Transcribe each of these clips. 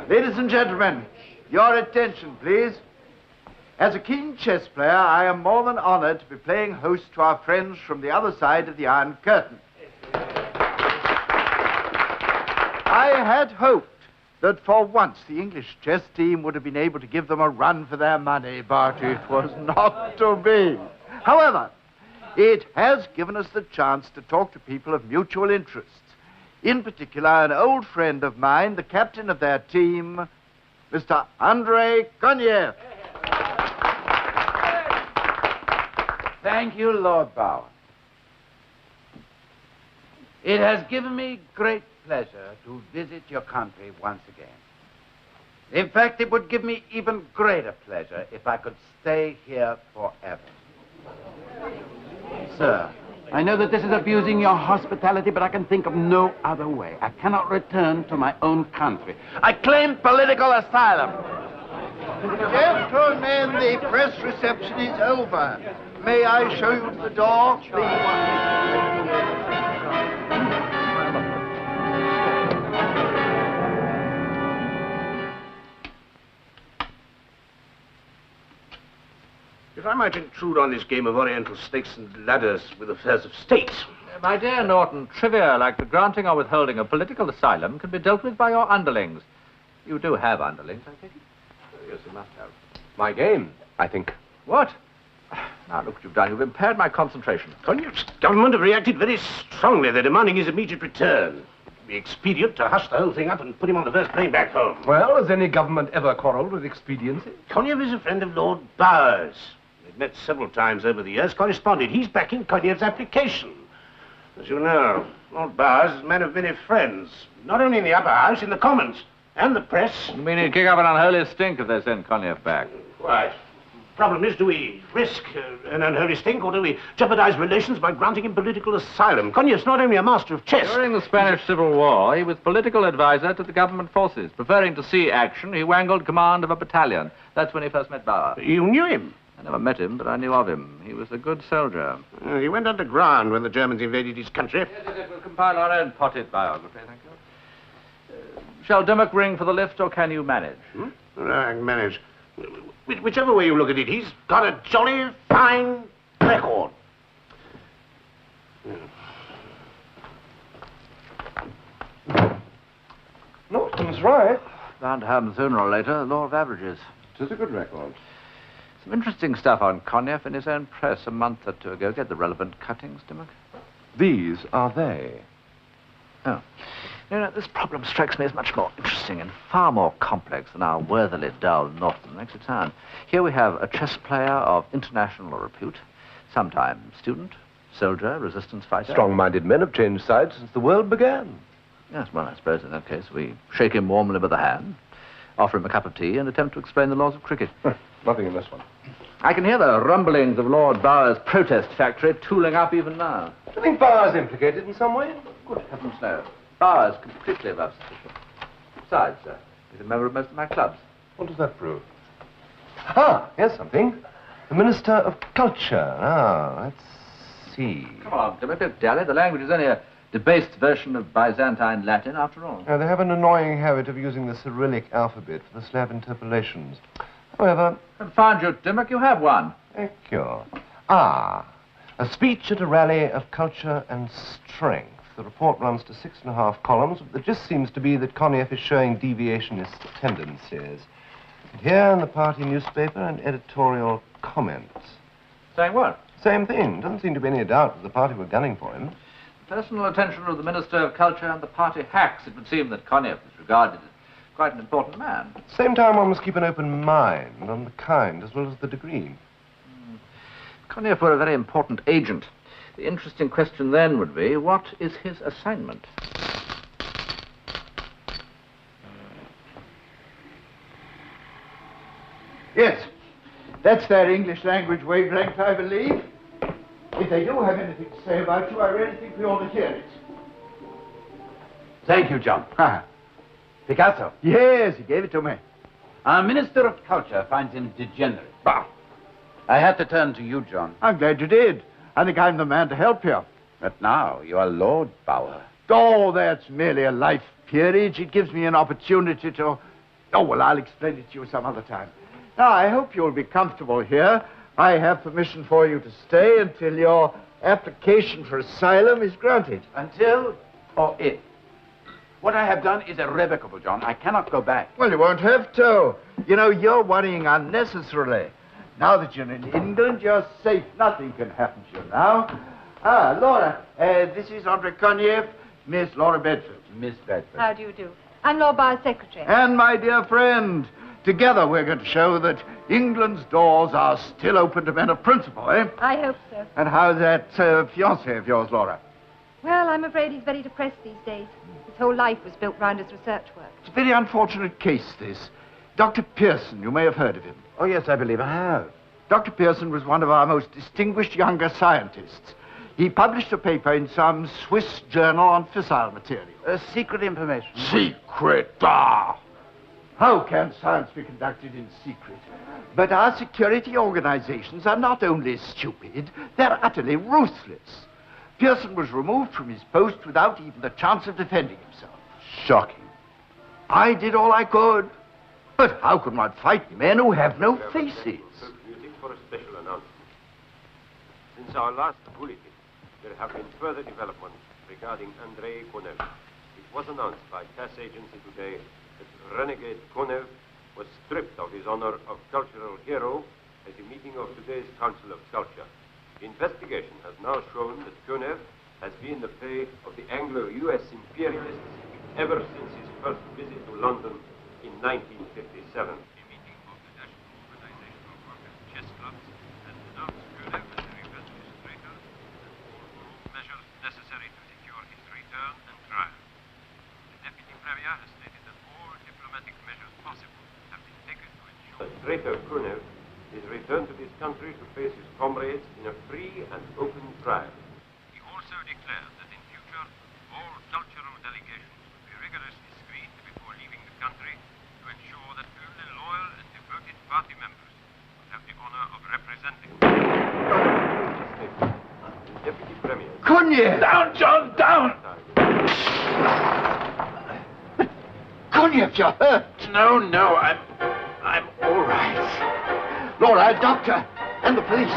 Ladies and gentlemen, your attention, please. As a keen chess player, I am more than honored to be playing host to our friends from the other side of the Iron Curtain. I had hoped that for once the English chess team would have been able to give them a run for their money, but it was not to be. However, it has given us the chance to talk to people of mutual interests. In particular, an old friend of mine, the captain of their team, Mr. Andrei Koniev. Thank you, Lord Bauer. It has given me great pleasure to visit your country once again. In fact, it would give me even greater pleasure if I could stay here forever. Sir, I know that this is abusing your hospitality, but I can think of no other way. I cannot return to my own country. I claim political asylum. Gentlemen, the press reception is over. May I show you to the door, please? If I might intrude on this game of oriental snakes and ladders with affairs of state. My dear Norton, trivia like the granting or withholding of political asylum can be dealt with by your underlings. You do have underlings, I think? Yes, you must have. My game, I think. What? Now, look what you've done. You've impaired my concentration. Conyers' government have reacted very strongly. They're demanding his immediate return. It would be expedient to hush the whole thing up and put him on the first plane back home. Well, has any government ever quarreled with expediency? Koniev is a friend of Lord Bauer's. They've met several times over the years, corresponded. He's backing Koniev's application. As you know, Lord Bauer is a man of many friends, not only in the upper house, in the Commons, and the press. You mean he'd kick up an unholy stink if they send Koniev back? Quite. Problem is, do we risk an unholy stink, or do we jeopardize relations by granting him political asylum? Koniev's not only a master of chess... During the Spanish Civil War, he was political advisor to the government forces. Preferring to see action, he wangled command of a battalion. That's when he first met Bauer. You knew him? I never met him, but I knew of him. He was a good soldier. He went underground when the Germans invaded his country. Yes, we'll compile our own potted biography, thank you. Shall Dimmock ring for the lift, or can you manage? I can manage. Whichever way you look at it, he's got a jolly fine record. Norton's right. Bound to happen sooner or later, law of averages. It is a good record. Some interesting stuff on Koniev in his own press a month or two ago. Get the relevant cuttings, Dimmock. These are they. Oh. This problem strikes me as much more interesting and far more complex than our worthily dull Norton makes it sound. Here we have a chess player of international repute, sometime student, soldier, resistance fighter. Strong-minded men have changed sides since the world began. Yes, well, I suppose in that case we shake him warmly by the hand, offer him a cup of tea, and attempt to explain the laws of cricket. Nothing in this one. I can hear the rumblings of Lord Bauer's protest factory tooling up even now. Do you think Bauer's implicated in some way? Good heavens, no. Bauer's completely above suspicion. Besides, sir, he's a member of most of my clubs. What does that prove? Ah, here's something. The Minister of Culture. Ah, let's see. Come on, don't dally. The language is only a debased version of Byzantine Latin, after all. They have an annoying habit of using the Cyrillic alphabet for the Slav interpolations. However... Confound you, Dimmock, you have one. Thank you. Ah, a speech at a rally of culture and strength. The report runs to 6.5 columns, but the gist seems to be that Koniev is showing deviationist tendencies. And here in the party newspaper, an editorial comment. Saying what? Same thing. Doesn't seem to be any doubt that the party were gunning for him. The personal attention of the Minister of Culture and the party hacks, it would seem that Koniev is regarded as quite an important man. At the same time, one must keep an open mind on the kind as well as the degree. Koniev were a very important agent. The interesting question then would be, what is his assignment? Yes, that's their English language wavelength, I believe. If they do have anything to say about you, I really think we ought to hear it. Thank you, John. Picasso. Yes, he gave it to me. Our Minister of Culture finds him degenerate. Bah. I had to turn to you, John. I'm glad you did. I think I'm the man to help you. But now you are Lord Bauer. Oh, that's merely a life peerage. It gives me an opportunity to... Oh, well, I'll explain it to you some other time. Now, I hope you'll be comfortable here. I have permission for you to stay until your application for asylum is granted. Until or if. What I have done is irrevocable, John. I cannot go back. Well, you won't have to. You know, you're worrying unnecessarily. Now that you're in England, you're safe. Nothing can happen to you now. Ah, Laura, this is Andre Koniev, Miss Laura Bedford. Miss Bedford. How do you do? I'm Lord Barr's secretary. And my dear friend, together we're going to show that England's doors are still open to men of principle, eh? I hope so. And how's that fiancé of yours, Laura? Well, I'm afraid he's very depressed these days. His whole life was built round his research work. It's a very unfortunate case, this. Dr. Pearson, you may have heard of him. Oh, yes, I believe I have. Dr. Pearson was one of our most distinguished younger scientists. He published a paper in some Swiss journal on fissile material. Secret information. Secret! Ah! How can science be conducted in secret? But our security organizations are not only stupid, they're utterly ruthless. Pearson was removed from his post without even the chance of defending himself. Shocking. I did all I could. But how could one fight men who have no faces? Music for a special announcement. Since our last bulletin, there have been further developments regarding Andrei Konev. It was announced by TASS agency today that renegade Konev was stripped of his honor of cultural hero at the meeting of today's Council of Culture. The investigation has now shown that Konev has been in the pay of the Anglo-US imperialists ever since his first visit to London in 1957. A meeting of the National Organization of Workers' Chess Clubs has denounced Konev as a rebellious traitor and called for all measures necessary to secure his return and trial. The Deputy Premier has stated that all diplomatic measures possible have been taken to ensure that traitor Konev is returned to this country to face his comrades in a free and open trial. He also declared that in future, all cultural delegations will be rigorously screened before leaving the country to ensure that only loyal and devoted party members will have the honor of representing them. The Deputy Premier... Koniev! Down, John, down! Koniev, you're hurt. No, I'm all right. Laura, doctor, and the police.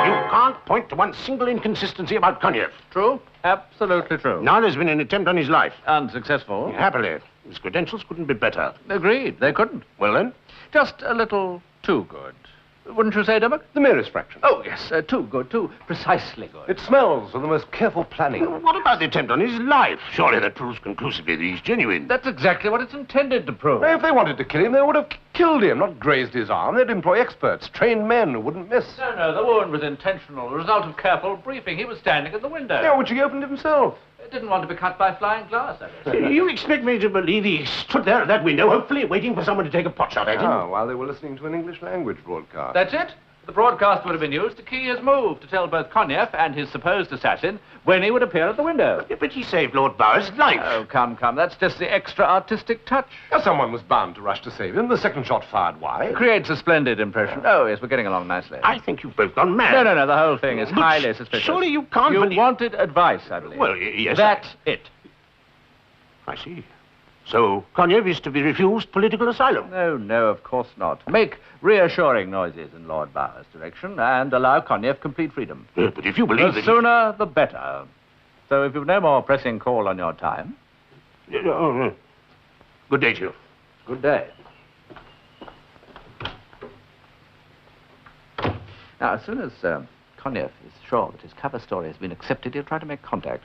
You can't point to one single inconsistency about Koniev. True? Absolutely true. Now there's been an attempt on his life. Unsuccessful. Happily. His credentials couldn't be better. Agreed. They couldn't. Well, then? Just a little too good. Wouldn't you say, Dimmock? The merest fraction. Oh, yes. Too good. Too precisely good. It smells of the most careful planning. What about the attempt on his life? Surely that proves conclusively that he's genuine. That's exactly what it's intended to prove. If they wanted to kill him, they would have killed him, not grazed his arm. They'd employ experts, trained men who wouldn't miss. No, the wound was intentional, the result of careful briefing. He was standing at the window. Yeah, which he opened himself. Didn't want to be cut by flying glass, I guess. You expect me to believe he stood there at that window, hopefully waiting for someone to take a pot shot at him? Ah, while they were listening to an English language broadcast. That's it. The broadcast would have been used to key his move, to tell both Koniev and his supposed assassin when he would appear at the window. But he saved Lord Bowers' life. Oh, come. That's just the extra artistic touch. Now, someone was bound to rush to save him. The second shot fired wide. It creates a splendid impression. Oh, yes, we're getting along nicely. I think you've both gone mad. No, the whole thing is But highly suspicious. surely you can't You believe... wanted advice, I believe. Well, yes. That's it. I see. So Koniev is to be refused political asylum? No, of course not. Make reassuring noises in Lord Bowers' direction and allow Koniev complete freedom. But if you believe The that... sooner, the better. So if you've no more pressing call on your time... Good day to you. Good day. Now, as soon as Koniev is sure that his cover story has been accepted, he'll try to make contact.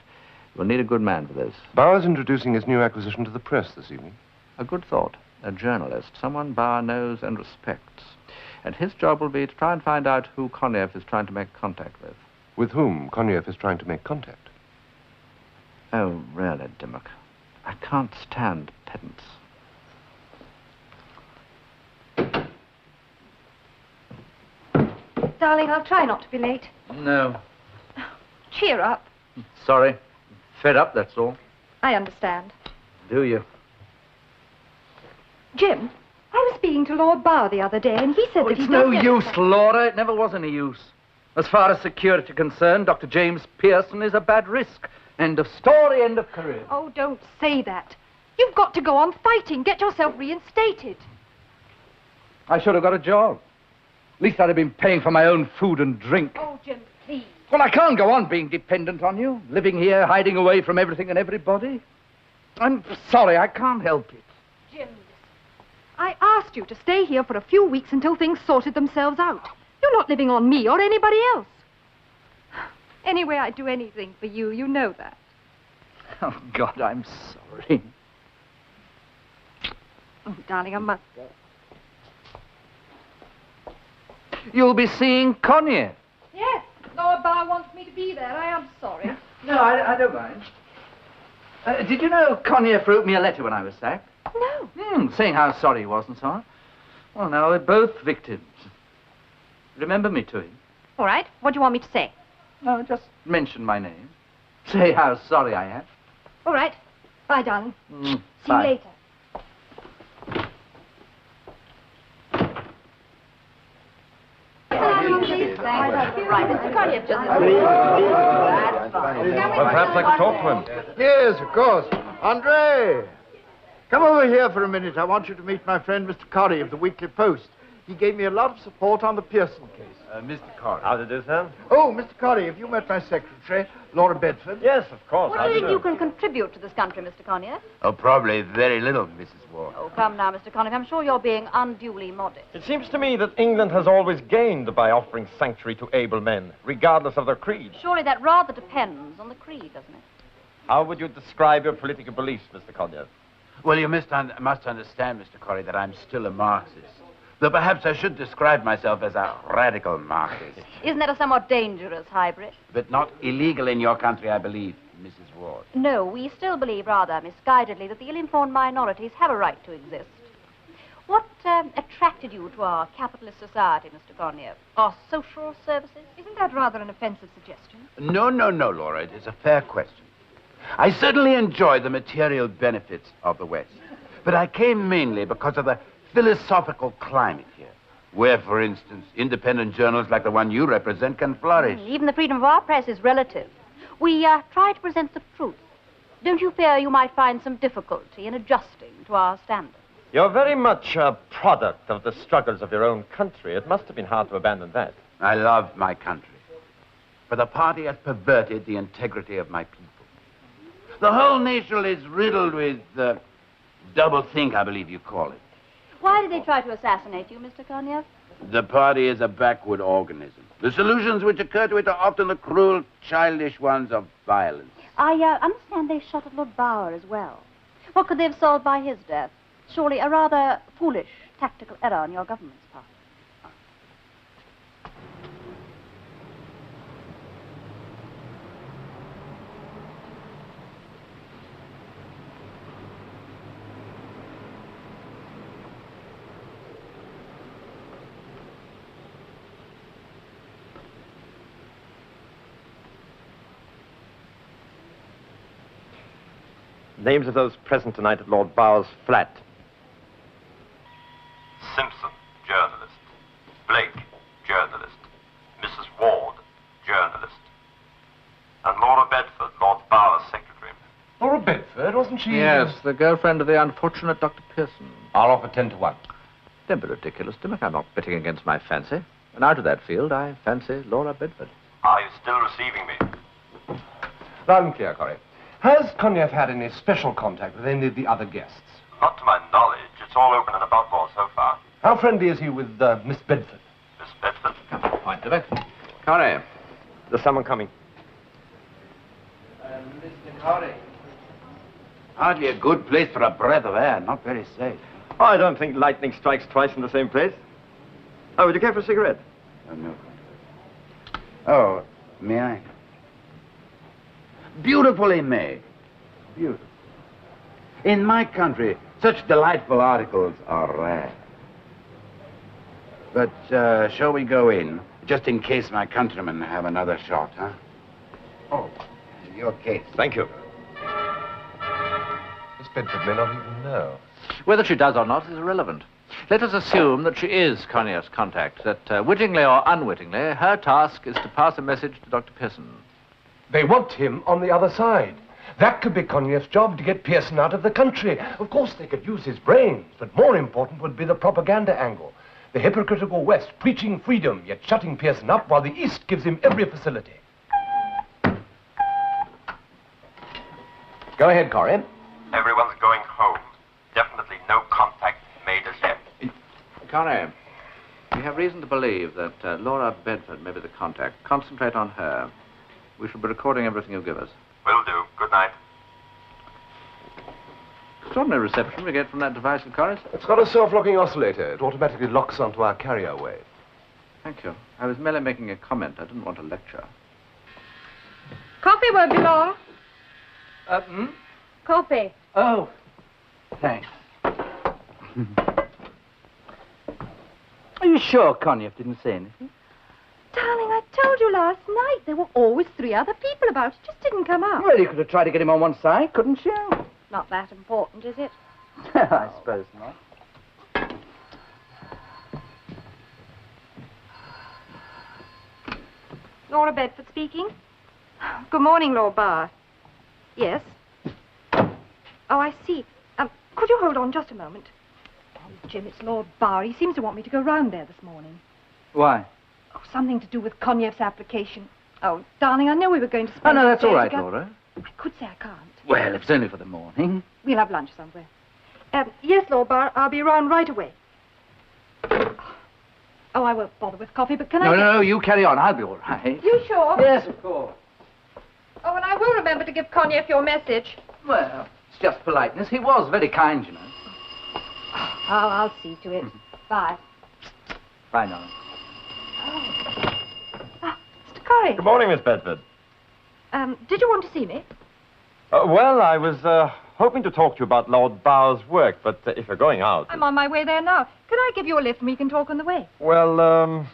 We'll need a good man for this. Bauer's introducing his new acquisition to the press this evening. A good thought. A journalist, someone Bauer knows and respects. And his job will be to try and find out who Koniev is trying to make contact with. With whom Koniev is trying to make contact. Oh, really, Dimmock. I can't stand pedants. Darling, I'll try not to be late. No. Cheer up. Sorry. Fed up, that's all. I understand. Do you? Jim, I was speaking to Lord Bauer the other day, and he said that It's he no does use, Laura. It never was any use. As far as security concerned, Dr. James Pearson is a bad risk. End of story, end of career. Oh, don't say that. You've got to go on fighting. Get yourself reinstated. I should have got a job. At least I'd have been paying for my own food and drink. Oh, Jim, please. Well, I can't go on being dependent on you, living here, hiding away from everything and everybody. I'm sorry, I can't help it. Jim, I asked you to stay here for a few weeks until things sorted themselves out. You're not living on me or anybody else. Anyway, I'd do anything for you. You know that. Oh, God, I'm sorry. Oh, darling, I must go. You'll be seeing Connie. Yes, Lord Barr wants me to be there. I am sorry. No, I don't mind. Did you know Connie wrote me a letter when I was sacked? No. Saying how sorry he was and so on. Well, now, we're both victims. Remember me to him. All right. What do you want me to say? No, just mention my name. Say how sorry I am. All right. Bye, darling. See Bye. you later. Well, perhaps I could talk to him. Yes, of course. Andre, come over here for a minute. I want you to meet my friend, Mr. Corrie of the Weekly Post. He gave me a lot of support on the Pearson case. Mr. Corrie. How do you do, sir? Oh, Mr. Corrie, have you met my secretary, Laura Bedford? Yes, of course. What do you think you can contribute to this country, Mr. Connier? Oh, probably very little, Mrs. Ward. Oh, come now, Mr. Connier. I'm sure you're being unduly modest. It seems to me that England has always gained by offering sanctuary to able men, regardless of their creed. Surely that rather depends on the creed, doesn't it? How would you describe your political beliefs, Mr. Connier? Well, you must understand, Mr. Corrie, that I'm still a Marxist. Though perhaps I should describe myself as a radical Marxist. Isn't that a somewhat dangerous hybrid? But not illegal in your country, I believe, Mrs. Ward. No, we still believe rather misguidedly that the ill-informed minorities have a right to exist. What attracted you to our capitalist society, Mr. Connier? Our social services? Isn't that rather an offensive suggestion? No, Laura. It is a fair question. I certainly enjoy the material benefits of the West. But I came mainly because of the philosophical climate here, where, for instance, independent journals like the one you represent can flourish. Even the freedom of our press is relative. We try to present the truth. Don't you fear you might find some difficulty in adjusting to our standards? You're very much a product of the struggles of your own country. It must have been hard to abandon that. I love my country, but the party has perverted the integrity of my people. The whole nation is riddled with double-think, I believe you call it. Why did they try to assassinate you, Mr. Connier? The party is a backward organism. The solutions which occur to it are often the cruel, childish ones of violence. I understand they shot at Lord Bower as well. What could they have solved by his death? Surely a rather foolish tactical error on your government's part. Names of those present tonight at Lord Bower's flat. Simpson, journalist. Blake, journalist. Mrs. Ward, journalist. And Laura Bedford, Lord Bower's secretary. Laura Bedford, wasn't she? Yes, the girlfriend of the unfortunate Dr. Pearson. I'll offer 10 to 1. Don't be ridiculous, Dimmock. I'm not betting against my fancy. And out of that field, I fancy Laura Bedford. Are you still receiving me? Loud and clear, Corrie. Has Connier had any special contact with any of the other guests? Not to my knowledge. It's all open and above board so far. How friendly is he with Miss Bedford? Miss Bedford? Point, Dimmock. Corrie. There's someone coming. Mr. Corrie. Hardly a good place for a breath of air. Not very safe. Oh, I don't think lightning strikes twice in the same place. Oh, would you care for a cigarette? Oh, no. Oh, may I? Beautifully made. Beautiful. In my country, such delightful articles are rare. But shall we go in, just in case my countrymen have another shot, huh? Oh, your case. Thank you. Miss Bedford may not even know. Whether she does or not is irrelevant. Let us assume that she is Conyeff's contact, that wittingly or unwittingly, her task is to pass a message to Dr. Pearson. They want him on the other side. That could be Conyeff's job, to get Pearson out of the country. Of course, they could use his brains, but more important would be the propaganda angle. The hypocritical West preaching freedom, yet shutting Pearson up, while the East gives him every facility. Go ahead, Corey. Everyone's going home. Definitely no contact made as yet. Corey, we have reason to believe that Laura Bedford may be the contact. Concentrate on her. We shall be recording everything you give us. Will do. Good night. Extraordinary reception we get from that device of Corey's. It's got a self-locking oscillator. It automatically locks onto our carrier wave. Thank you. I was merely making a comment. I didn't want to lecture. Coffee won't be long. Coffee. Oh, thanks. Are you sure Conyeff didn't say anything? Darling, I told you last night there were always 3 other people about. It just didn't come up. Well, you could have tried to get him on one side, couldn't you? Not that important, is it? I suppose not. Laura Bedford speaking. Good morning, Lord Barr. Yes? Oh, I see. Could you hold on just a moment? Oh, Jim, it's Lord Barr. He seems to want me to go round there this morning. Why? Oh, something to do with Conyeff's application. Oh, darling, I know we were going to Oh, spend... no, that's the day all right, together. Laura. I could say I can't. Well, if it's only for the morning. We'll have lunch somewhere. Yes, Lord Barr, I'll be round right away. Oh, I won't bother with coffee, but can I... No, you carry on. I'll be all right. You sure? Yes, of course. Oh, and I will remember to give Conyeff your message. Well, it's just politeness. He was very kind, you know. Oh, I'll see to it. Bye. Bye, darling. Mr. Corrie. Good morning, Miss Bedford. Did you want to see me? Well, I was hoping to talk to you about Lord Barr's work, but if you're going out... I'm on my way there now. Can I give you a lift and we can talk on the way? Well,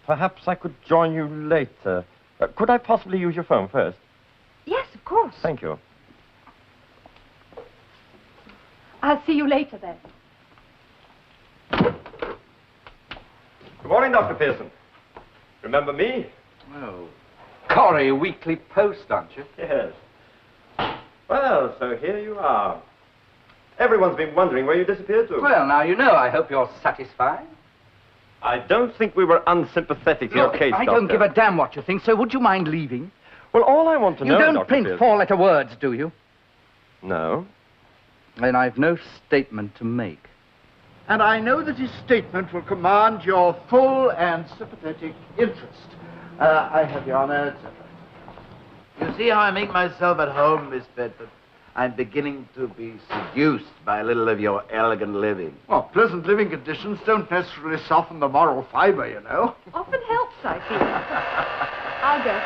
perhaps I could join you later. Could I possibly use your phone first? Yes, of course. Thank you. I'll see you later then. Good morning, Dr. Pearson. Remember me? Oh, Corrie, Weekly Post, aren't you? Yes. Well, so here you are. Everyone's been wondering where you disappeared to. Well, now you know. I hope you're satisfied. I don't think we were unsympathetic to your case, I Doctor. don't give a damn what you think, so would you mind leaving? Well, all I want to know, You don't Dr. print Pearson... 4-letter words, do you? No. Then I've no statement to make. And I know that his statement will command your full and sympathetic interest. I have your honor, etc. You see how I make myself at home, Miss Bedford? I'm beginning to be seduced by a little of your elegant living. Well, pleasant living conditions don't necessarily soften the moral fiber, you know. Often helps, I feel. I'll go.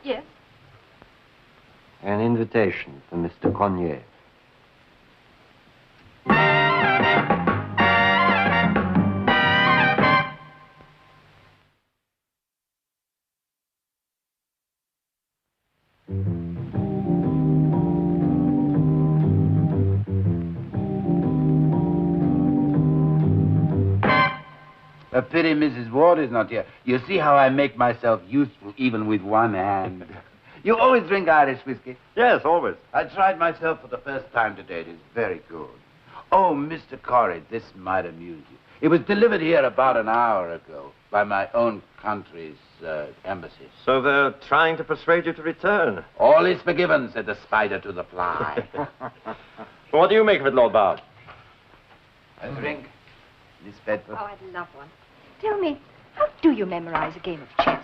Yes? An invitation for Mr. Conyef. A pity Mrs. Ward is not here. You see how I make myself useful even with one hand. You always drink Irish whiskey? Yes, always. I tried myself for the first time today. It is very good. Oh, Mr. Corrie, this might amuse you. It was delivered here about an hour ago by my own country's embassy. So they're trying to persuade you to return. All is forgiven, said the spider to the fly. What do you make of it, Lord Barr? A drink, Miss Bedford? Oh, I'd love one. Tell me, how do you memorize a game of chess?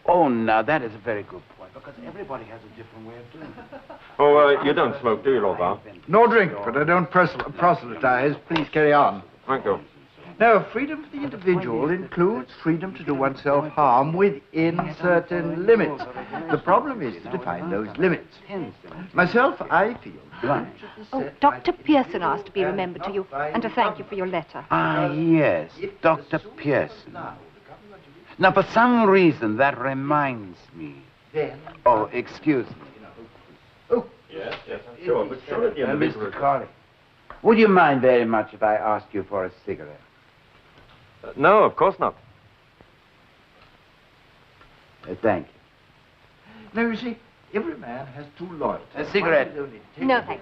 Oh, now, that is a very good point, because everybody has a different way of doing it. Oh, you don't smoke, do you, Lord Barr? No drink, but I don't proselytize. Please carry on. Thank you. Now, freedom for the individual includes freedom to do oneself harm within certain limits. The problem is to define those limits. Myself, I feel... Oh, Dr. Pearson asked to be remembered to you and to thank you for your letter. Ah, yes, Dr. Pearson. Now, for some reason, that reminds me. Oh, excuse me. Oh, Yes, I'm sure. But surely the Mr. Corey, would you mind very much if I asked you for a cigarette? No, of course not. Thank you. Now, you see, every man has two loyalties. A cigarette? No, thank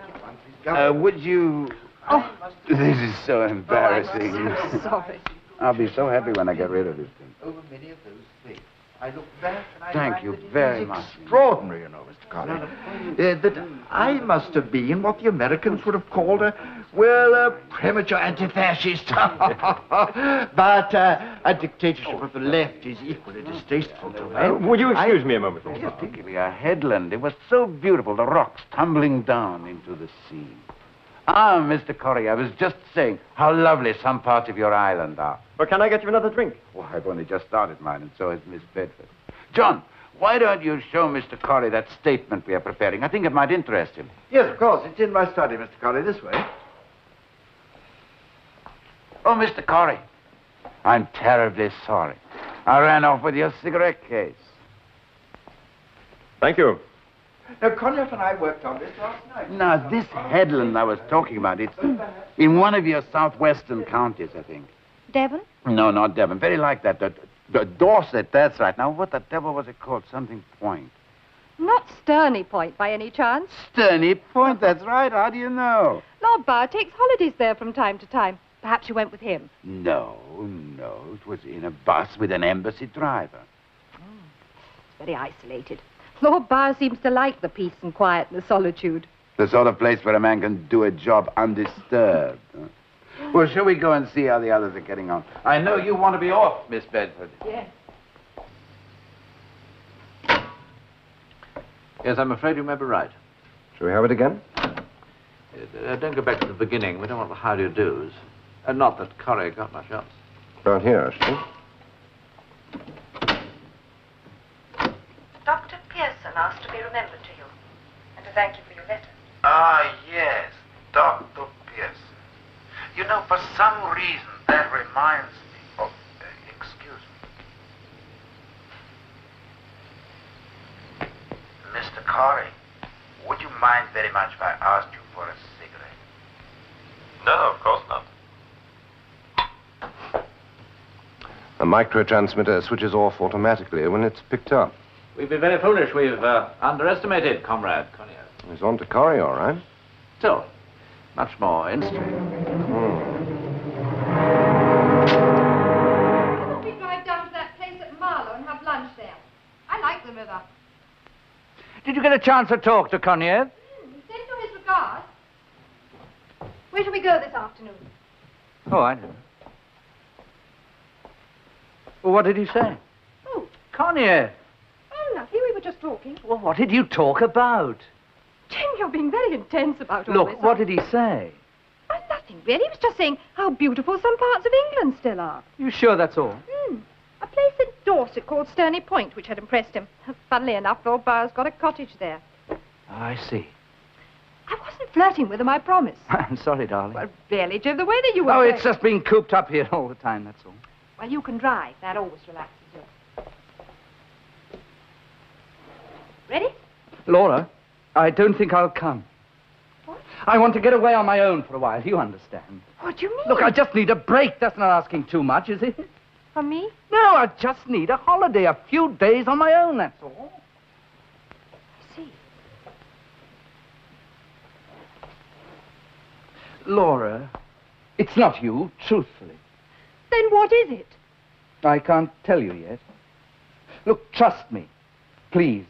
you. Would you... Oh. This is so embarrassing. I'm sorry. I'll be so happy when I get rid of this thing. Over many of those things. I look back and I Thank find you that it very is much. extraordinary, you know, Mr. Colley. That I must have been what the Americans would have called a premature anti-fascist. But a dictatorship of the left is equally distasteful to me. Would you excuse me a moment? Yes, particularly a headland. It was so beautiful, the rocks tumbling down into the sea. Ah, Mr. Corey, I was just saying how lovely some parts of your island are. Well, can I get you another drink? Well, I've only just started mine, and so has Miss Bedford. John, why don't you show Mr. Corey that statement we are preparing? I think it might interest him. Yes, of course. It's in my study, Mr. Colley. This way. Oh, Mr. Corey, I'm terribly sorry. I ran off with your cigarette case. Thank you. Now, Conyers and I worked on this last night. Now, this headland I was talking about, it's in one of your southwestern counties, I think. Devon? No, not Devon. Very like that. Dorset, that's right. Now, what the devil was it called? Something Point. Not Sterney Point, by any chance. Sterney Point, that's right. How do you know? Lord Barr takes holidays there from time to time. Perhaps you went with him. No. It was in a bus with an embassy driver. It's very isolated. Lord Barr seems to like the peace and quiet and the solitude. The sort of place where a man can do a job undisturbed. Huh? Well, shall we go and see how the others are getting on? I know you want to be off, Miss Bedford. Yes. Yes, I'm afraid you may be right. Shall we have it again? Don't go back to the beginning. We don't want the how-do-you-dos. Not that Corey got much else. Round here, actually. Dr. Pearson asked to be remembered to you and to thank you for your letter. Ah, yes, Dr. Pearson. You know, for some reason, that reminds me of... excuse me. Mr. Corey, would you mind very much if I asked you for a cigarette? No, of course not. The microtransmitter switches off automatically when it's picked up. We've been very foolish. We've underestimated Comrade Conyers. He's on to Corrie, all right. Still, much more interesting. Why don't we drive down to that place at Marlow and have lunch there? I like the river. Did you get a chance to talk to Conyers? He sent you his regards. Where shall we go this afternoon? Oh, I know. Well, what did he say? Oh. Conyers. Oh, nothing. We were just talking. Well, what did you talk about? Jim, you're being very intense about all Look, this. what did he say? Oh, nothing really. He was just saying how beautiful some parts of England still are. You sure that's all? A place in Dorset called Sterney Point, which had impressed him. Funnily enough, Lord Barr's got a cottage there. I see. I wasn't flirting with him, I promise. I'm sorry, darling. Well, really, Jim, the way that you were... Oh, it's just being cooped up here all the time, that's all. Well, you can drive. That always relaxes you. Ready? Laura, I don't think I'll come. What? I want to get away on my own for a while, you understand. What do you mean? Look, I just need a break. That's not asking too much, is it? From me? No, I just need a holiday, a few days on my own, that's all. I see. Laura, it's not you, truthfully. Then what is it? I can't tell you yet. Look, trust me, please.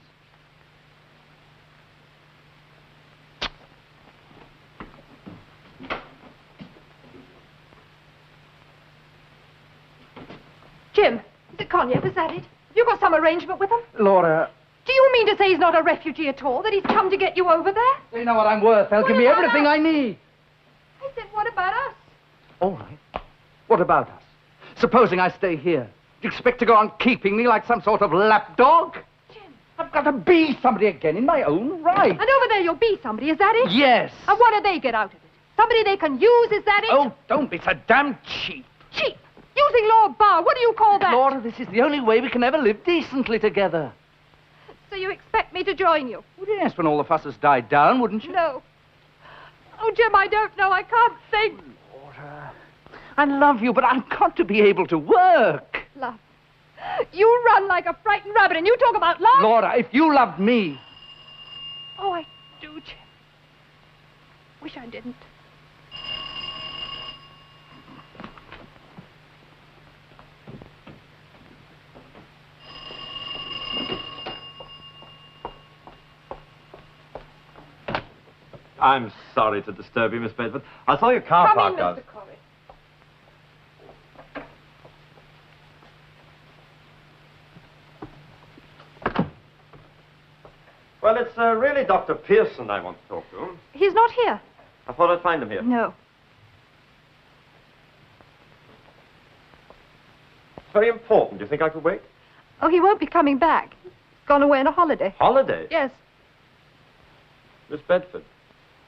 Jim, is it Conyers? Is that it? Have you got some arrangement with him? Laura, Do you mean to say he's not a refugee at all? That he's come to get you over there? they know what I'm worth. They'll What give me about everything us? I need. I said, what about us? All right. What about us? Supposing I stay here, do you expect to go on keeping me like some sort of lapdog? Jim. I've got to be somebody again in my own right. And over there you'll be somebody, is that it? Yes. And what do they get out of it? Somebody they can use, is that it? Oh, don't be so damn cheap. Cheap! Using Lord Barr, what do you call that? Laura, this is the only way we can ever live decently together. So you expect me to join you? Well, yes, when all the fuss has died down, wouldn't you? No. Oh, Jim, I don't know. I can't think. Laura, I love you, but I've got to be able to work. Love. You run like a frightened rabbit, and you talk about love? Laura, if you loved me... Oh, I do, Jim. Wish I didn't. I'm sorry to disturb you, Miss Bedford. I saw your car Come in, parked out. Mr. Corrie. Well, it's really Dr. Pearson I want to talk to. He's not here. I thought I'd find him here. No. It's very important. Do you think I could wait? Oh, he won't be coming back. He's gone away on a holiday. Holiday? Yes. Miss Bedford,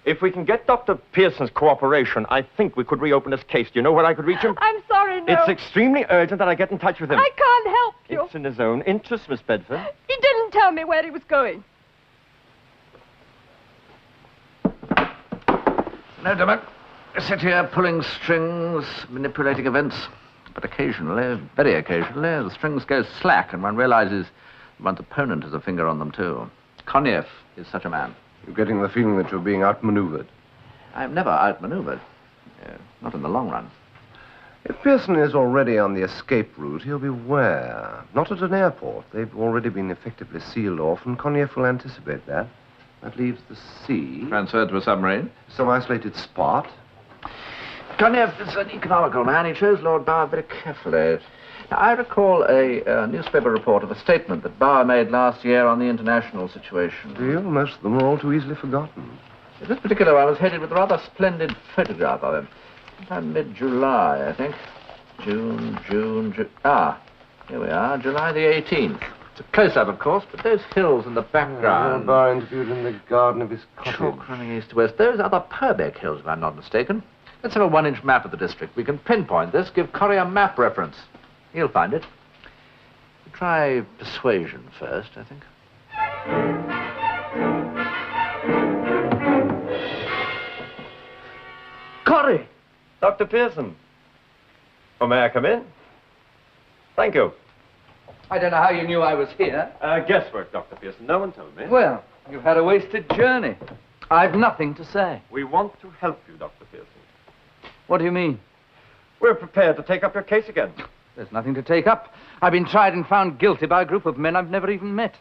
if we can get Dr. Pearson's cooperation, I think we could reopen this case. Do you know where I could reach him? I'm sorry, no. It's extremely urgent that I get in touch with him. I can't help you. It's in his own interest, Miss Bedford. He didn't tell me where he was going. No, Dimmock. I sit here pulling strings, manipulating events. But occasionally, very occasionally, the strings go slack and one realizes one's opponent has a finger on them too. Koniev is such a man. You're getting the feeling that you're being outmaneuvered. I'm never outmaneuvered. Not in the long run. If Pearson is already on the escape route, he'll beware. Not at an airport. They've already been effectively sealed off, and Koniev will anticipate that. That leaves the sea. Transferred to a submarine? Some isolated spot. Koniev is an economical man. He chose Lord Bauer very carefully. Now, I recall a newspaper report of a statement that Bauer made last year on the international situation. Do you? Most of them are all too easily forgotten. This particular one was headed with a rather splendid photograph of him. Sometime mid-July, I think. June. Here we are, July the 18th. It's a close-up, of course, but those hills in the background... Bauer interviewed in the garden of his cottage. Chalk running east to west. Those are the Purbeck Hills, if I'm not mistaken. Let's have a 1-inch map of the district. We can pinpoint this, give Corrie a map reference. He'll find it. We'll try persuasion first, I think. Corrie! Dr. Pearson. Oh, may I come in? Thank you. I don't know how you knew I was here. Guesswork, Dr. Pearson. No one told me. Well, you've had a wasted journey. I've nothing to say. We want to help you, Dr. Pearson. What do you mean? We're prepared to take up your case again. There's nothing to take up. I've been tried and found guilty by a group of men I've never even met.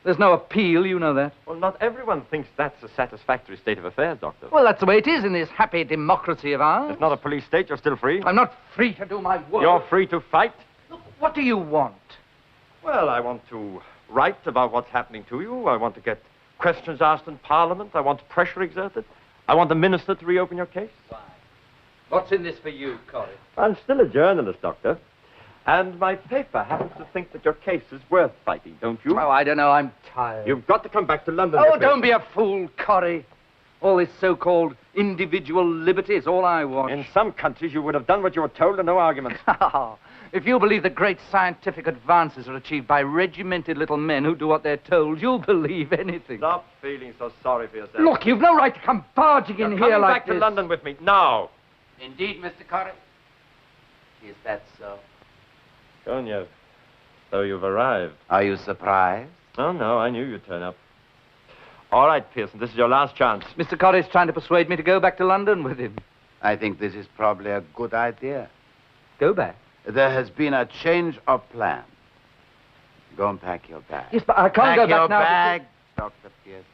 There's no appeal, you know that. Well, not everyone thinks that's a satisfactory state of affairs, Doctor. Well, that's the way it is in this happy democracy of ours. It's not a police state. You're still free. I'm not free to do my work. You're free to fight. Look, what do you want? Well, I want to write about what's happening to you. I want to get questions asked in Parliament. I want pressure exerted. I want the minister to reopen your case. Why? What's in this for you, Corrie? I'm still a journalist, Doctor. And my paper happens to think that your case is worth fighting, don't you? Oh, I don't know. I'm tired. You've got to come back to London. Oh, don't be a fool, Corrie. All this so-called individual liberty is all I want. In some countries, you would have done what you were told and no arguments. If you believe that great scientific advances are achieved by regimented little men who do what they're told, you'll believe anything. Stop feeling so sorry for yourself. Look, you've no right to come barging in here like this. Come back to London with me, now. Indeed, Mr. Corrie. Is that so? Koniev, so you've arrived. Are you surprised? Oh, no, I knew you'd turn up. All right, Pearson, this is your last chance. Mr. Corrie's trying to persuade me to go back to London with him. I think this is probably a good idea. Go back? There has been a change of plan. Go and pack your bag. Yes, but I can't go back now. Pack your bag, Dr. Pearson.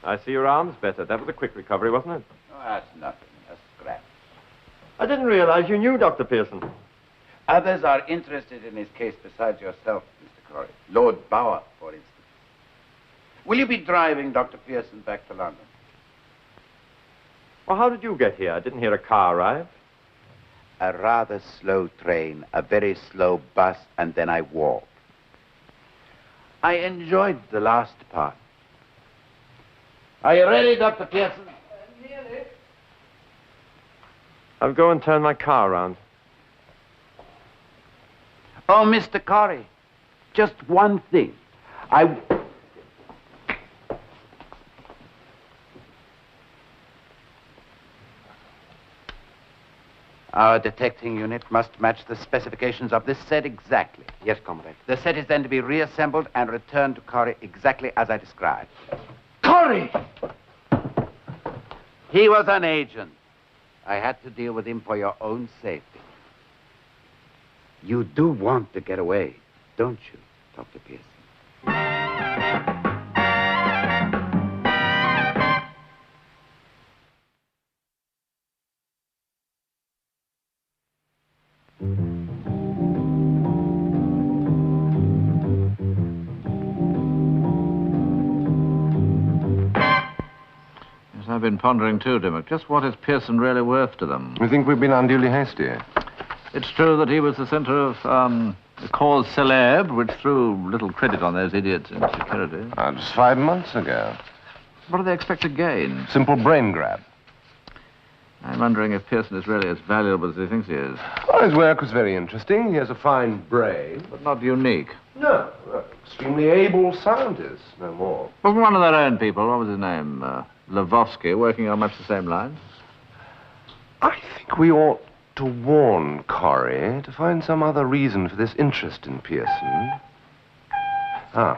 I see your arm's better. That was a quick recovery, wasn't it? Oh, that's nothing. A scratch. I didn't realize you knew Dr. Pearson. Others are interested in his case besides yourself, Mr. Corrie. Lord Bauer, for instance. Will you be driving Dr. Pearson back to London? Well, how did you get here? I didn't hear a car arrive. A rather slow train, a very slow bus, and then I walked. I enjoyed the last part. Are you ready, Dr. Pearson? Nearly. I'll go and turn my car around. Oh, Mr. Corrie, just one thing. Our detecting unit must match the specifications of this set exactly. Yes, comrade. The set is then to be reassembled and returned to Corrie exactly as I described. Corrie! He was an agent. I had to deal with him for your own safety. You do want to get away, don't you, Dr. Pearson? I've been pondering too, Dimmock. Just what is Pearson really worth to them? We think we've been unduly hasty. It's true that he was the centre of the cause célèbre, which threw little credit on those idiots in security. Just 5 months ago. What do they expect to gain? Simple brain grab. I'm wondering if Pearson is really as valuable as he thinks he is. Well, his work was very interesting. He has a fine brain. But not unique. No, extremely able scientist, no more. Wasn't one of their own people, what was his name? Lvovsky, working on much the same lines? I think we ought to warn Corrie to find some other reason for this interest in Pearson. Go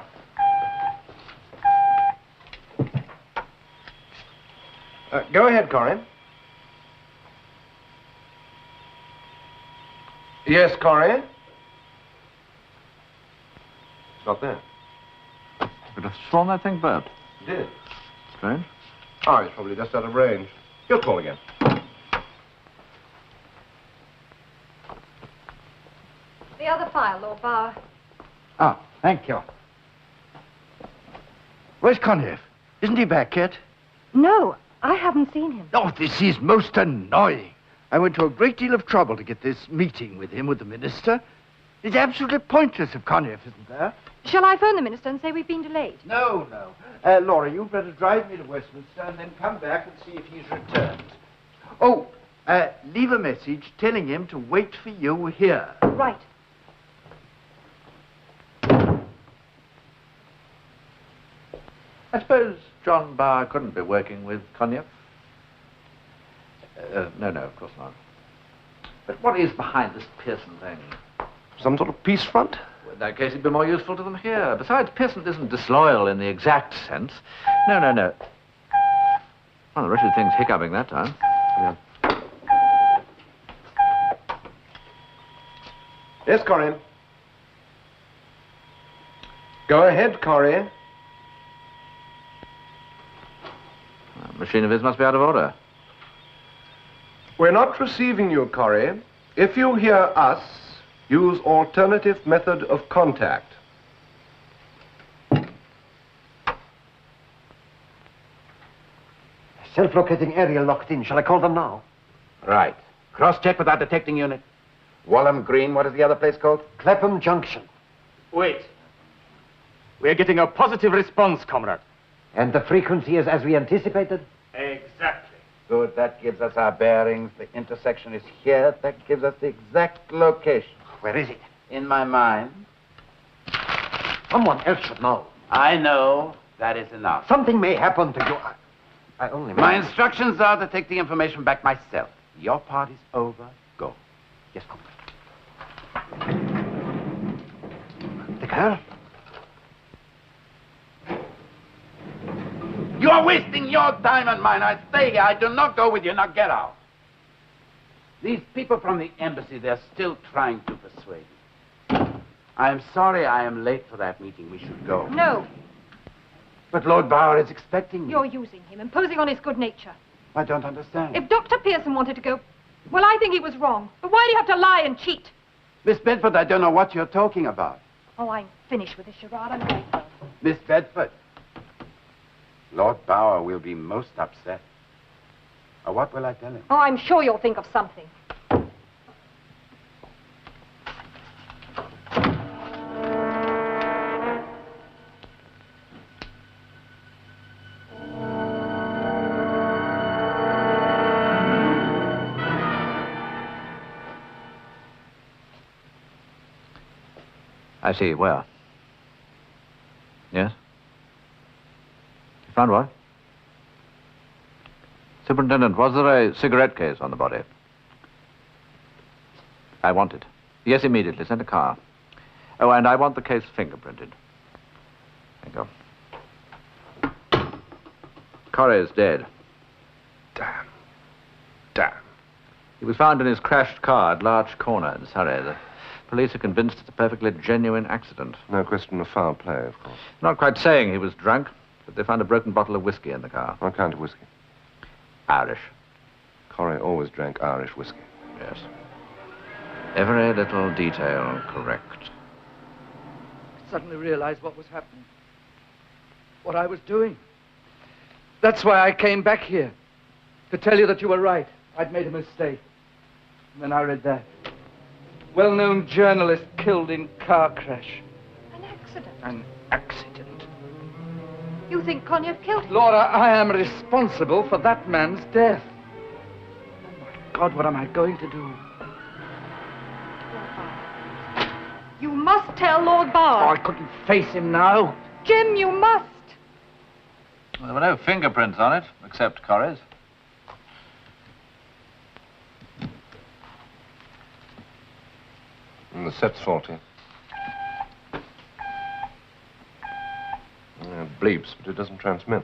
ahead, Corrie. Yes, Corrie? It's not there. Could have sworn that thing burped. It did. Strange. Oh, he's probably just out of range. He'll call again. The other file, Lord Bauer. Oh, thank you. Where's Conniff? Isn't he back yet? No, I haven't seen him. Oh, this is most annoying. I went to a great deal of trouble to get this meeting with him, with the minister. It's absolutely pointless if Conniff isn't there. Shall I phone the minister and say we've been delayed? No. Laura, you'd better drive me to Westminster and then come back and see if he's returned. Oh, leave a message telling him to wait for you here. Right. I suppose John Bauer couldn't be working with Conniff? No, of course not. But what is behind this Pearson thing? Some sort of peace front? Well, in that case, it'd be more useful to them here. Besides, Pearson isn't disloyal in the exact sense. No. Well, the wretched thing's hiccuping that time. Yeah. Yes, Corrie. Go ahead, Corrie. The machine of his must be out of order. We're not receiving you, Corrie. If you hear us, use alternative method of contact. Self-locating area locked in. Shall I call them now? Right. Cross-check with our detecting unit. Walham Green, what is the other place called? Clapham Junction. Wait. We're getting a positive response, comrade. And the frequency is as we anticipated? Exactly. Good, that gives us our bearings. The intersection is here. That gives us the exact location. Where is it? In my mind. Someone else should know. I know. That is enough. Something may happen to you. I only... My instructions are to take the information back myself. Your part is over. Go. Yes, comrade. The girl? You are wasting your time and mine. I stay here. I do not go with you. Now get out. These people from the embassy, they're still trying to persuade me. I'm sorry I am late for that meeting. We should go. No. But Lord Bauer is expecting me. You're using him, imposing on his good nature. I don't understand. If Dr. Pearson wanted to go, well, I think he was wrong. But why do you have to lie and cheat? Miss Bedford, I don't know what you're talking about. Oh, I'm finished with this charade. I'm going home. Miss Bedford. Lord Bauer will be most upset. What will I tell him? Oh, I'm sure you'll think of something. I see. Where? Yes? You found what? Superintendent, was there a cigarette case on the body? I want it. Yes, immediately. Send a car. Oh, and I want the case fingerprinted. There you go. Corrie's dead. Damn. Damn. He was found in his crashed car at Larch Corner in Surrey. The police are convinced it's a perfectly genuine accident. No question of foul play, of course. Not quite saying he was drunk, but they found a broken bottle of whiskey in the car. What kind of whiskey? Irish. Corrie always drank Irish whiskey. Yes. Every little detail correct. I suddenly realized what was happening. What I was doing. That's why I came back here. To tell you that you were right. I'd made a mistake. And then I read that. Well-known journalist killed in car crash. An accident. An accident. You think Konev killed him? Laura, I am responsible for that man's death. Oh, my God, what am I going to do? You must tell Lord Oh, Barr. I couldn't face him now. Jim, you must. Well, there were no fingerprints on it, except Corrie's. And the set's faulty. Bleeps, but it doesn't transmit.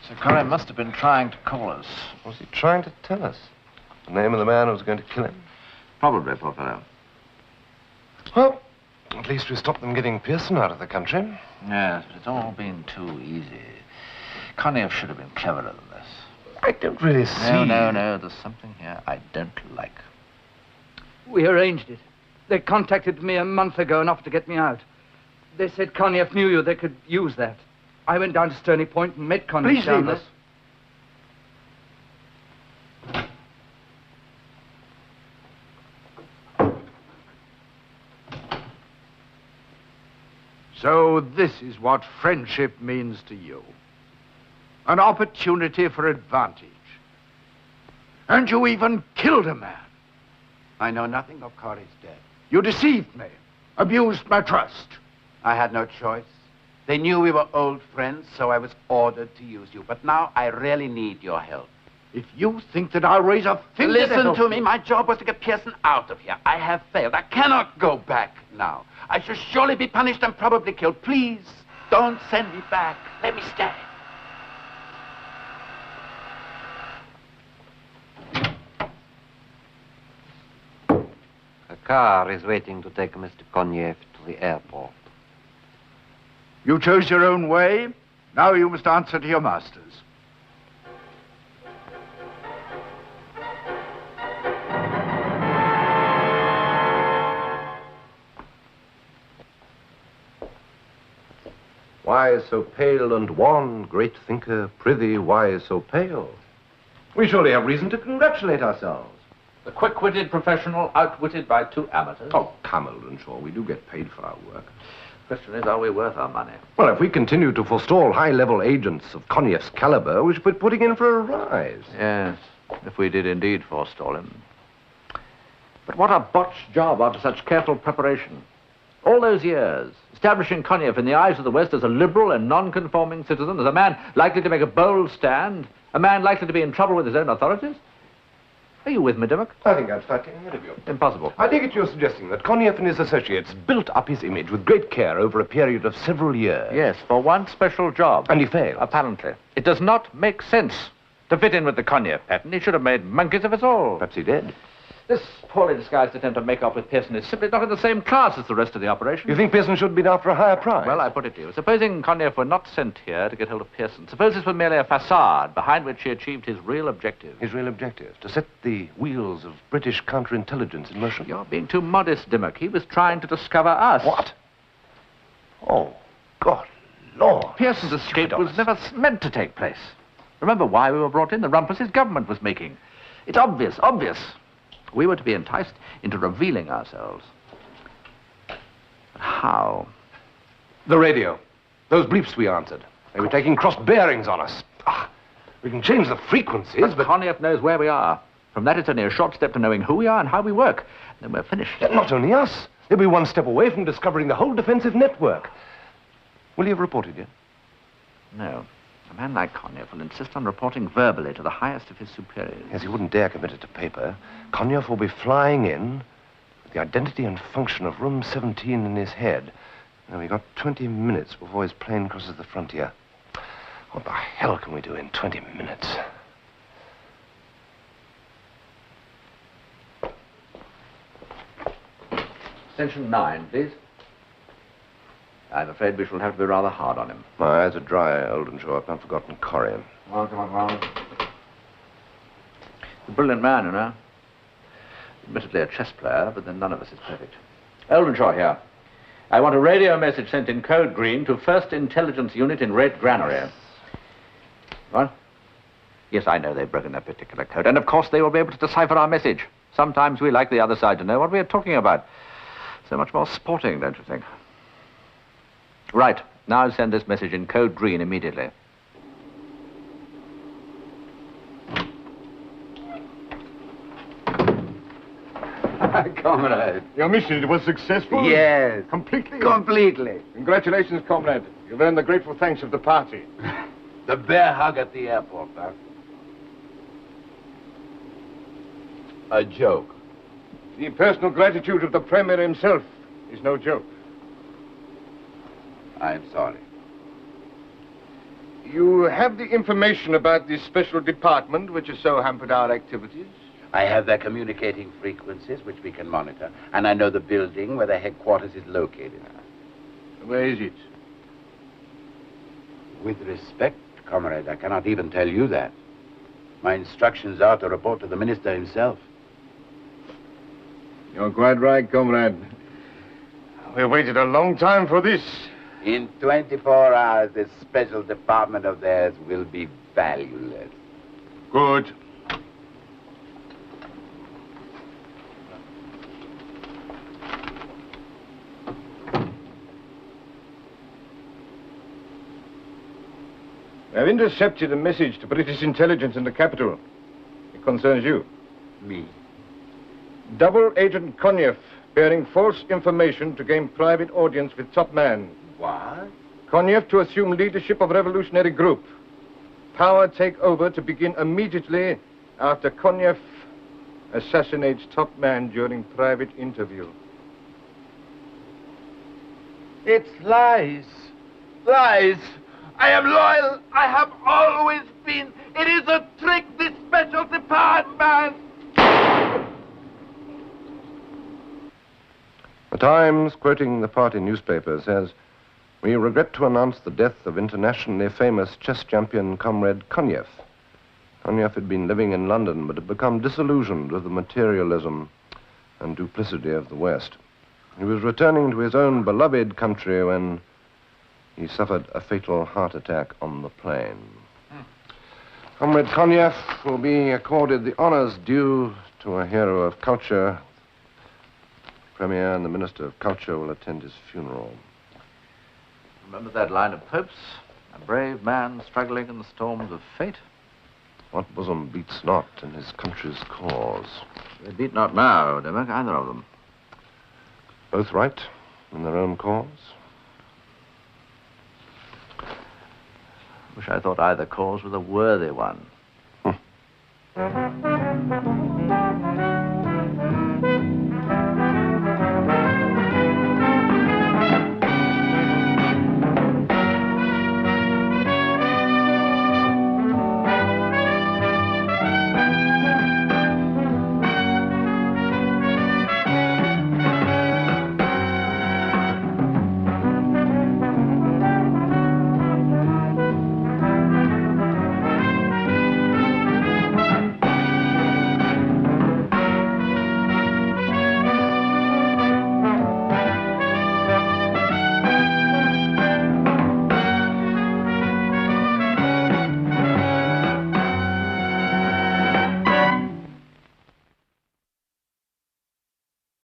So Corrie must have been trying to call us. Was he trying to tell us the name of the man who was going to kill him? Probably, poor fellow. Well, at least we stopped them getting Pearson out of the country. Yes, but it's all been too easy. Konev should have been cleverer than this. I don't really see... No, there's something here I don't like. We arranged it. They contacted me a month ago and offered to get me out. They said Konev knew you. They could use that. I went down to Stony Point and met Konev. Please down leave us. So this is what friendship means to you. An opportunity for advantage. And you even killed a man. I know nothing of Corrie's death. You deceived me, abused my trust. I had no choice. They knew we were old friends, so I was ordered to use you. But now I really need your help. If you think that I'll raise a finger Listen help to me. My job was to get Pearson out of here. I have failed. I cannot go back now. I shall surely be punished and probably killed. Please, don't send me back. Let me stay. A car is waiting to take Mr. Konev to the airport. You chose your own way. Now you must answer to your masters. Why so pale and wan, great thinker, prithee, why so pale? We surely have reason to congratulate ourselves. The quick-witted professional outwitted by two amateurs. Oh, come, Oldenshaw, we do get paid for our work. The question is, are we worth our money? Well, if we continue to forestall high-level agents of Konev's caliber, we should be putting in for a rise. Yes, if we did indeed forestall him. But what a botched job after such careful preparation. All those years, establishing Konev in the eyes of the West as a liberal and non-conforming citizen, as a man likely to make a bold stand, a man likely to be in trouble with his own authorities. Are you with me, Dimmock? I think I'd start getting rid of you. Impossible. I take it you're suggesting that Konev and his associates built up his image with great care over a period of several years. Yes, for one special job. And he failed. Apparently. It does not make sense to fit in with the Konev pattern. He should have made monkeys of us all. Perhaps he did. This poorly disguised attempt to make off with Pearson is simply not in the same class as the rest of the operation. You think Pearson should have been after a higher price? Well, I put it to you. Supposing Konev were not sent here to get hold of Pearson, suppose this were merely a facade behind which he achieved his real objective. His real objective? To set the wheels of British counterintelligence in motion? You're being too modest, Dimmock. He was trying to discover us. What? Oh, God, Lord. Pearson's escape was never meant to take place. Remember why we were brought in, the rumpus his government was making. It's obvious. We were to be enticed into revealing ourselves. But how? The radio. Those bleeps we answered. They were taking cross bearings on us. We can change the frequencies, but... Konev knows where we are. From that, it's only a short step to knowing who we are and how we work. Then we're finished. Not only us. He'll be one step away from discovering the whole defensive network. Will he have reported yet? No. A man like Konev will insist on reporting verbally to the highest of his superiors. Yes, he wouldn't dare commit it to paper. Konev will be flying in with the identity and function of room 17 in his head. Now, we've got 20 minutes before his plane crosses the frontier. What the hell can we do in 20 minutes? Extension 9, please. I'm afraid we shall have to be rather hard on him. My eyes are dry, Oldenshaw. I've not forgotten Corrie. Come on. A brilliant man, you know. Admittedly a chess player, but then none of us is perfect. Oldenshaw here. I want a radio message sent in code green to 1st Intelligence Unit in Red Granary. What? Yes, I know they've broken that particular code. And of course they will be able to decipher our message. Sometimes we like the other side to know what we are talking about. So much more sporting, don't you think? Right. Now send this message in code green immediately. Comrade. Your mission was successful? Yes. Completely? Completely. Congratulations, comrade. You've earned the grateful thanks of the party. The bear hug at the airport, huh? A joke. The personal gratitude of the Premier himself is no joke. I'm sorry. You have the information about this special department which has so hampered our activities? I have their communicating frequencies, which we can monitor, and I know the building where their headquarters is located. Where is it? With respect, comrade, I cannot even tell you that. My instructions are to report to the minister himself. You're quite right, comrade. We've waited a long time for this. In 24 hours, this special department of theirs will be valueless. Good. We have intercepted a message to British intelligence in the capital. It concerns you. Me? Double Agent Konev bearing false information to gain private audience with top man. What? Konev to assume leadership of revolutionary group. Power take over to begin immediately after Konev assassinates top man during private interview. It's lies. Lies. I am loyal. I have always been. It is a trick, this special department. The Times, quoting the party newspaper, says, "We regret to announce the death of internationally famous chess champion Comrade Konev. Konev had been living in London, but had become disillusioned with the materialism and duplicity of the West. He was returning to his own beloved country when he suffered a fatal heart attack on the plane. Comrade Konev will be accorded the honors due to a hero of culture. The Premier and the Minister of Culture will attend his funeral." Remember that line of Pope's? A brave man struggling in the storms of fate? What bosom beats not in his country's cause? They beat not now, Dimmock, either of them. Both right in their own cause? Wish I thought either cause was a worthy one.